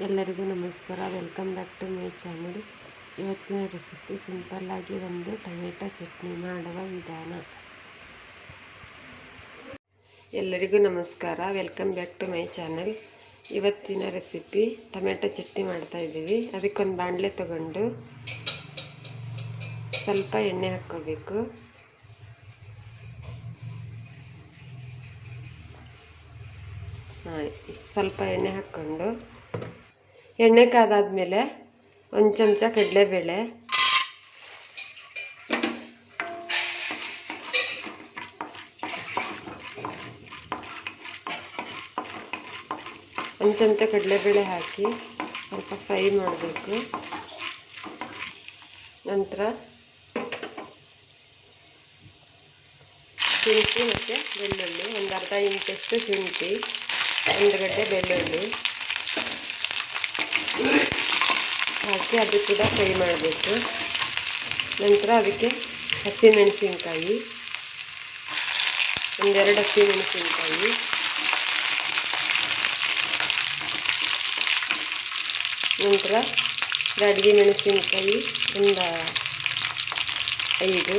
ಎಲ್ಲರಿಗೂ ನಮಸ್ಕಾರ. Welcome back to my channel. ಇವತ್ತಿನ ರೆಸಿಪಿ ಸಿಂಪಲ್ಲಾಗಿ ಒಂದು ಟೊಮೆಟೊ ಚಟ್ನಿ ಮಾಡುವ ವಿಧಾನ. ಎಲ್ಲರಿಗೂ ನಮಸ್ಕಾರ. Welcome back to my channel. ಇವತ್ತಿನ ರೆಸಿಪಿ ಟೊಮೆಟೊ ಚಟ್ನಿ ಮಾಡ್ತಾಯಿದ್ದೀವಿ. ಅದಕ್ಕೊಂದು ಬಾಣಲೆ ತಗೊಂಡು ಸ್ವಲ್ಪ ಎಣ್ಣೆ ಹಾಕ್ಕೋಬೇಕು. ಸ್ವಲ್ಪ ಎಣ್ಣೆ ಹಾಕ್ಕೊಂಡು ಎಣ್ಣೆ ಕಾದಾದ್ಮೇಲೆ ಒಂದು ಚಮಚ ಕಡಲೆಬೇಳೆ, ಹಾಕಿ ಸ್ವಲ್ಪ ಫ್ರೈ ಮಾಡಬೇಕು. ನಂತರ ಶುಂಠಿ ಮತ್ತು ಬೆಳ್ಳುಳ್ಳಿ, ಒಂದು ಅರ್ಧ ಇಂಚಷ್ಟು ಶುಂಠಿ, ಒಂದು ಗಡ್ಡೆ ಬೆಳ್ಳುಳ್ಳಿ ಹಾಕಿ ಅದು ಕೂಡ ಫ್ರೈ ಮಾಡಬೇಕು. ನಂತರ ಅದಕ್ಕೆ ಹಸಿಮೆಣಸಿನ್ಕಾಯಿ, ಒಂದೆರಡು ಹಸಿಮೆಣಸಿನ್ಕಾಯಿ, ನಂತರ ಬ್ಯಾಡಗಿ ಮೆಣಸಿನ್ಕಾಯಿ ಒಂದು 5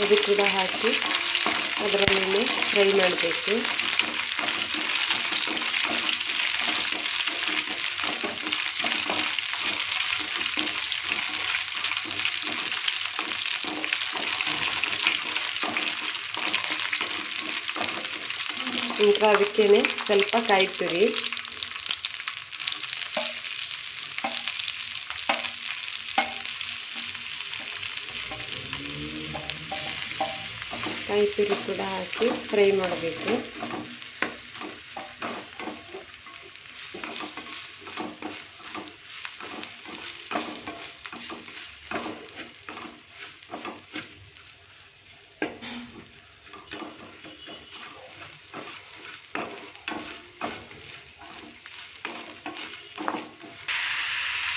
ಅದು ಕೂಡ ಹಾಕಿ ಅದರಲ್ಲಿ ಫ್ರೈ ಮಾಡಬೇಕು. ನಂತರ ಅದಕ್ಕೇನೆ ಸ್ವಲ್ಪ ಕಾಯಿ ತುರಿ, ಕೂಡ ಹಾಕಿ ಫ್ರೈ ಮಾಡಬೇಕು.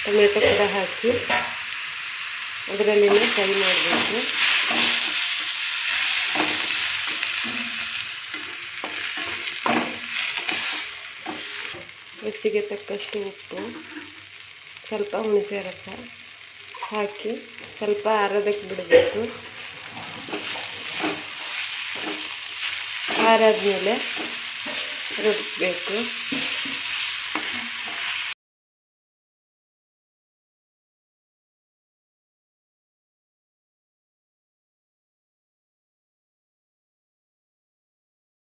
ಟೊಮೆಟೊ ಕೂಡ ಹಾಕಿ ಅದರಲ್ಲಿ ಫ್ರೈ ಮಾಡಬೇಕು. ರುಚಿಗೆ ತಕ್ಕಷ್ಟು ಉಪ್ಪು, ಸ್ವಲ್ಪ ಹುಣಸೆ ರಸ ಹಾಕಿ ಸ್ವಲ್ಪ ಆರೋದಕ್ಕೆ ಬಿಡಬೇಕು. ಆರಾದ್ಮೇಲೆ ರುಬ್ಬಬೇಕು.